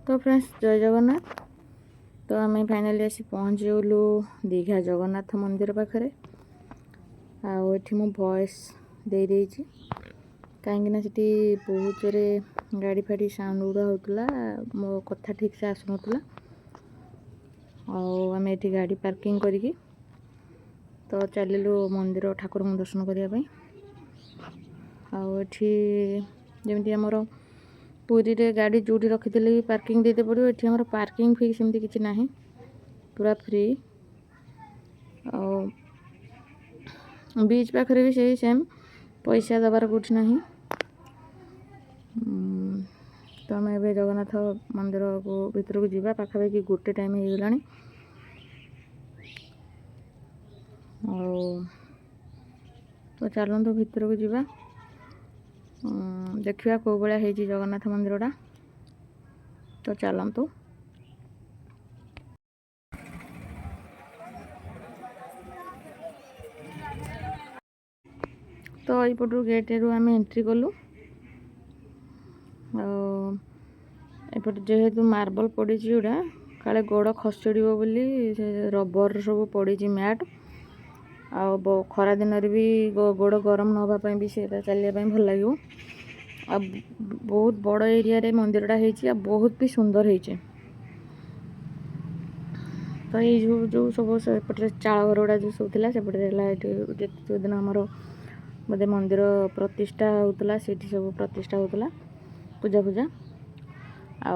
तो फ्रेंड्स जय जगन्नाथ। तो आम फाइनाली आसी पहुँचगलु दीघा जगन्नाथ मंदिर पाखे। आठ मु वॉइस दे देछि कहीं से बहुत जोरे गाड़ी फाड़ी साउंड गुड़ा होता मो कथा ठीक से आसुनला। आम ये गाड़ी पार्किंग करी तो चलू मंदिर ठाकुर को दर्शन करने। आमती आमर पुरी रे गाड़ी जोटी रखी भी पार्किंग देते पड़ो। ये आमर पार्किंग फी सेमती किसी ना, पूरा फ्री। बीच पाखे भी सही सेम पैसा दबार कुछ ना। तो आम ए जगन्नाथ मंदिर को भीतर को जावा पाखापाखि गोटे टाइम हो गला। तो चलतु भीतर को जावा देखा कौ भाया है जगन्नाथ मंदिरटा। तो चलतु। तो यपटू गेट रू आम एंट्री कलु। एपटे जेहेतु मार्बल पड़ी जोड़ा काले गोड़ खसड़ बोली रबर सब पड़ी मैट। खरा दिन भी गोड़ गरम नापी भी चलिए भल लगे। बहुत बड़ एरिया रे मंदिरटा है बहुत भी सुंदर है। तो ये जो सब सेपटे चाल घर गुड़ा जो सब थी सेपटे जो दिन आमर बोधे मंदिर प्रतिष्ठा होता से सब प्रतिष्ठा होता पूजा पूजा। आ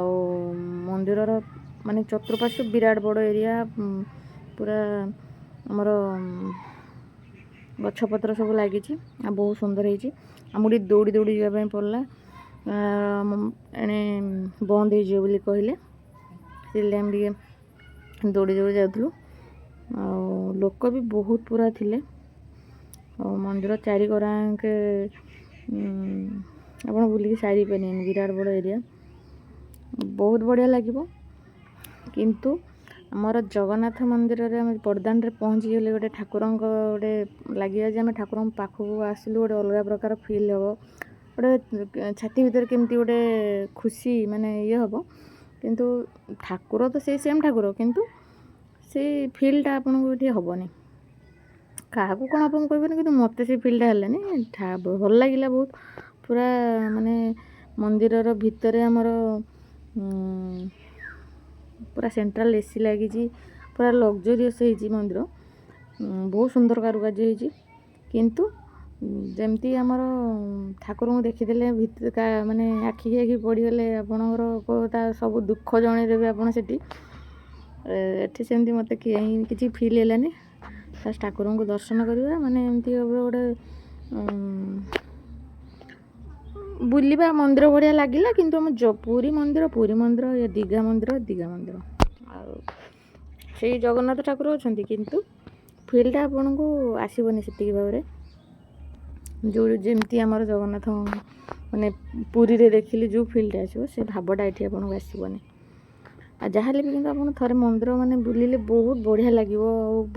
मंदिर माने चतुर्पार्श्व विराट बड़ एरिया पूरा आमर गछपत्र सब लगी बहुत सुंदर है। आमको दौड़ी दौड़ी जावाई पड़ला एणे बंद हो कहले से दौड़ी दौड़ी जाऊँ। लोक भी बहुत पूरा थिले। मंदिर चारि कराके आप बुलिकी सारी पारे विराट बड़ एरिया बहुत बढ़िया लगे। किंतु आमर जगन्नाथ मंदिर रे बरदान रे पहुँची गले गोटे ठाकुर गोटे लगे आम ठाकुर पाखक आसलु गोटे अलग प्रकार फिल हम गोटे छाती भीतर केमती गोटे खुशी माने ये हम। किंतु ठाकुर तो से सेम ठाकुर किंतु से फिल्टा आपन को ये हेनी क्या कौन आप कहबे कि मत से फिल्टा है भल लगे बहुत। पूरा माने मंदिर भितर आमर पूरा सेंट्रल एसी लगी पूरा लग्जरीयस है मंदिर बहुत सुंदर कारुकार्य हो। किंतु जमती आमर ठाकुर को देखीदे भितर माने आखिकी आखि पड़गले आपणकर सब दुख जनईदेवे आपड़ से एठी सेमती मत किसी फिल है। फास्ट ठाकुर को दर्शन करवा माने एमती गोटे बुलवा मंदिर भाया लगे। किंतु आम पुरी मंदिर या दीघा मंदिर से जगन्नाथ ठाकुर अच्छा किंतु फिल्टा आपन को आसबनी से भाव जो जमती आमर जगन्नाथ माने पुरी रे देखिली जो फिल्टा आसो से भावटा ये आपन को आसबनी। जहाँ भी कि आप थे मंदिर माने बुलिले बहुत बढ़िया लगे।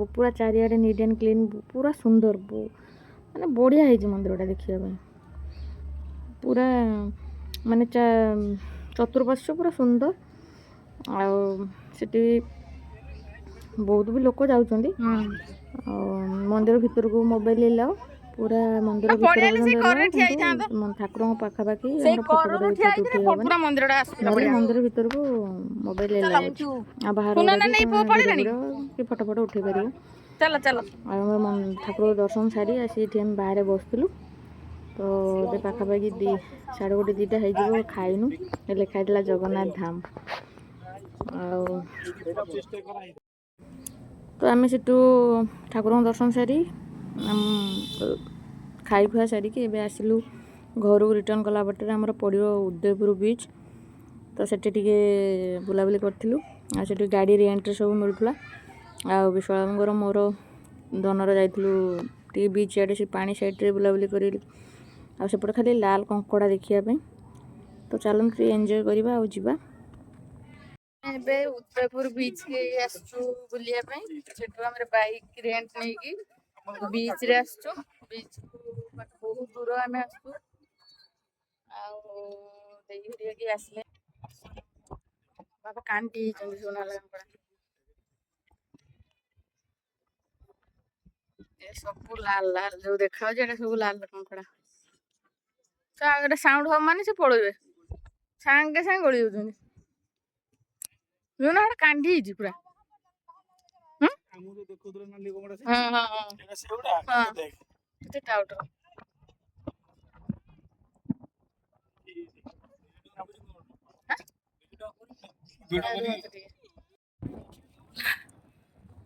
पूरा चारिआडे नीट एंड क्लीन पूरा सुंदर माने बढ़िया है मंदिरटा देखा पूरा माने चतुर्पार्श्व पूरा सुंदर। आटी बहुत भी लोक जाऊँच मंदिर भीतर को मोबाइल लाओ पूरा मंदिर ठाकुर पाखापाखि मंदिर भीतर को मोबाइल बाहर कि फटो फटो उठे पार। ठाकुर दर्शन सारी आसी बाहर बसलु। तो ये पाखापाखि 1:30 2टा हो खाइनु लिखाई जगन्नाथ धाम। तो आम से ठाकुर दर्शन सारी खाई खुआ सारिकी आसिलु घर को रिटर्न कला बटे आमर पड़ो उदयपुर बीच। तो सेठी टिके बुलाबुली करूँ आठी गाड़ी रेंट्रे सब मिलूला। आ विश्वासर मोर धनर जाइलु बीच आड़े से पानी साइड्रे बुलाबुली कर सेपटे खाली लाल कंकड़ा देखापी। तो चलते एंजॉय करवा आवा। उदयपुर बीच के बुलिया बाइक रेंट नहीं बीच रे बीच को बहुत दूर आम आसले ବାବା କାଣ୍ଡି ହେଇଛନ୍ତି ସବୁ ନାଲ କଙ୍କଡା। ଏ ସବୁ ଲାଲ ଲାଲ ଯୋଉ ଦେଖାଯାଉଛି ଏଟା ସବୁ ଲାଲ କଙ୍କଡା। ତ ଗୋଟେ ସାଉଣ୍ଡ ହବ ମାନେ ସେ ପଳେଇବେ, ସାଙ୍ଗେ ସାଙ୍ଗେ ଗଳି ଯାଉଛନ୍ତି। ଗୋଟେ କାଣ୍ଡି ହେଇଛି ପୁରା।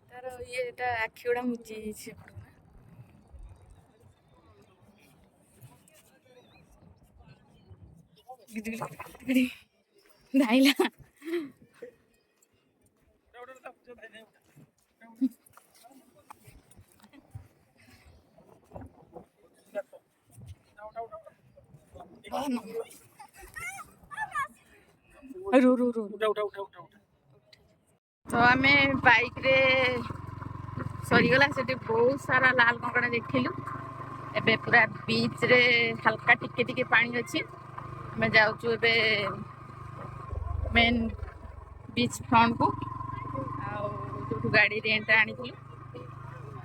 ତାର ଇଏଟା ଆଖି ଗୁଡା ମୁଜି ଯାଇଛି। ଧାଇଲା। ତ ଆମେ ବାଇକରେ ସରିଗଲା, ସେଠି ବହୁତ ସାରା ଲାଲ କଙ୍କଡା ଦେଖିଲୁ। ଏବେ ପୁରା ବିଚରେ ହାଲକା ଟିକେ ଟିକେ ପାଣି ଅଛି। ଆମେ ଯାଉଛୁ ଏବେ ମେନ୍ ବିଚ୍ ଫ୍ରଣ୍ଟକୁ, ଆଉ ଯୋଉଠୁ ଗାଡି ରେଣ୍ଟ ଆଣିଥିଲୁ।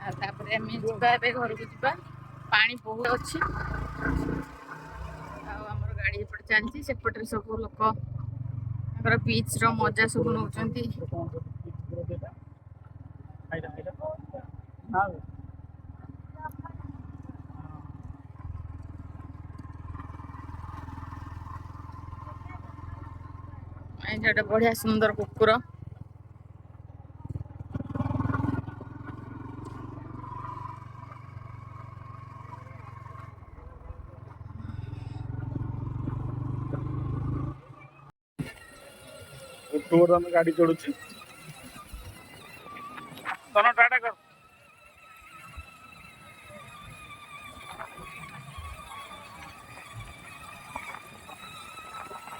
ଆଉ ତାପରେ ଆମେ ଯିବା ଏବେ ଘରକୁ ଯିବା। ପାଣି ବହୁତ ଅଛି ଆଉ ଆମର ଗାଡି ଏପଟେ ଚାଲିଛି, ସେପଟରେ ସବୁ ଲୋକ ତାଙ୍କର ବିଚ୍ ର ମଜା ସବୁ ନଉଛନ୍ତି। ଏଇଟା ଗୋଟେ ବଢିଆ ସୁନ୍ଦର କୁକୁର। ଗାଡି ଚଢୁଛି ଟାଟା କର।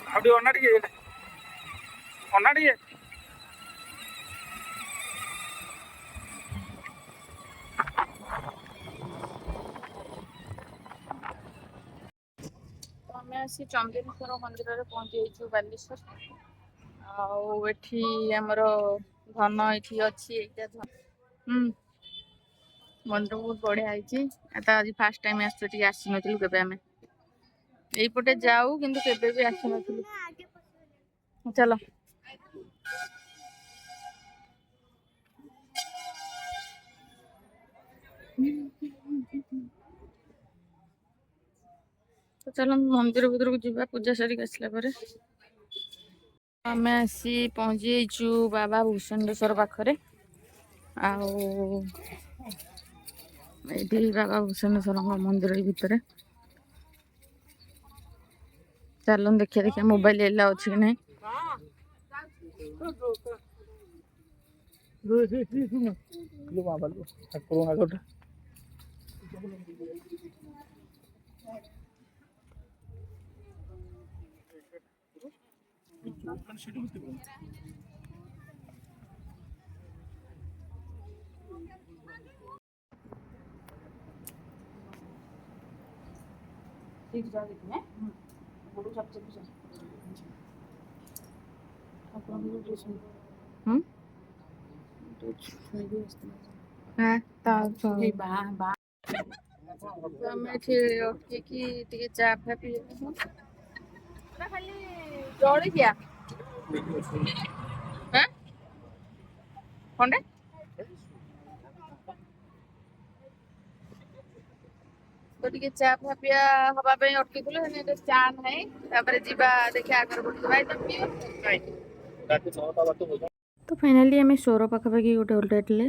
ଆଉ ଟିକେ ଅନା ଟିକେ ଅନା ଟିକେ। ଆମେ ଆସି ଚନ୍ଦନେଶ୍ୱର ମନ୍ଦିରରେ ପହଞ୍ଚି ଯାଇଛୁ ବାଲେଶ୍ୱର। ଆଉ ଏଠି ଆମର ଧନ ଏଠି ଅଛି, ଏଇଟା ମନ୍ଦିର ବହୁତ ବଢିଆ ହେଇଛି। ତ ଆଜି ଫାଷ୍ଟ ଟାଇମ ଆସିଛୁ, ଟିକେ ଆସିନଥିଲୁ କେବେ ଆମେ। ଏଇପଟେ ଯାଉ କିନ୍ତୁ କେବେ ବି ଆସିନଥିଲୁ। ଚାଲ। ତ ଚାଲ ମନ୍ଦିର ଭିତରକୁ ଯିବା ପୂଜା ସାରିକି ଆସିଲା ପରେ। ଆମେ ଆସି ପହଞ୍ଚି ଯାଇଛୁ ବାବା ଭୂଷଣ୍ଡେଶ୍ୱର ପାଖରେ। ଆଉ ଏଇଠି ବାବା ଭୂଷଣ୍ଡେଶ୍ୱରଙ୍କ ମନ୍ଦିର ଭିତରେ। ଚାଲନ୍ତୁ ଦେଖିବା ମୋବାଇଲ ଏଲା ଅଛି କି ନାହିଁ। ଆମେ ଏଠି ଅଟକିକି ଟିକେ ଚା ଫା ପିଇବୁ। ଖାଲି ଜଳିଖିଆ ଖଣ୍ଡେ ତ ଟିକେ ଚା ଫା ପିଆ ହବା ପାଇଁ ଅଟକିଥିଲୁ, ହେଲେ ଚା ନାହିଁ। ତାପରେ ଯିବା ଦେଖିବା ତ ଫାଇନାଲି ଆମେ ସୋର ପାଖାପାଖି ଗୋଟେ ଓହ୍ଲେଇଥିଲେ।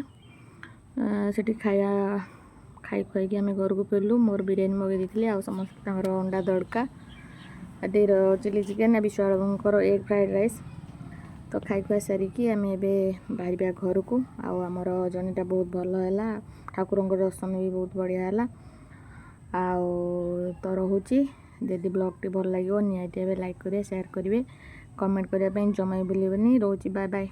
ସେଠି ଖାଇ ଖୁଆଇକି ଆମେ ଘରକୁ ଫେରିଲୁ। ମୋର ବିରିୟାନୀ ମଗାଇ ଦେଇଥିଲି, ଆଉ ସମସ୍ତେ ତାଙ୍କର ଅଣ୍ଡା ତଡ଼କା, ଆଦିର ଚିଲି ଚିକେନ୍, ବିଶ୍ୱାଳ ବାବୁଙ୍କର ଏଗ୍ ଫ୍ରାଏଡ଼୍ ରାଇସ୍। ତ ଖାଇ ଖୁଆ ସାରିକି ଆମେ ଏବେ ବାହାରିବା ଘରକୁ। ଆଉ ଆମର ଜର୍ଣ୍ଣିଟା ବହୁତ ଭଲ ହେଲା, ଠାକୁରଙ୍କ ଦର୍ଶନ ବି ବହୁତ ବଢ଼ିଆ ହେଲା। ଆଉ ତ ରହୁଛି, ଯଦି ବ୍ଲଗ୍ଟି ଭଲ ଲାଗିବ ନିହାତି ଭାବେ ଲାଇକ୍ କରିବେ, ସେୟାର କରିବେ, କମେଣ୍ଟ କରିବା ପାଇଁ ଜମା ବି ଭୁଲିବେନି। ରହୁଛି, ବାଏ ବାଏ।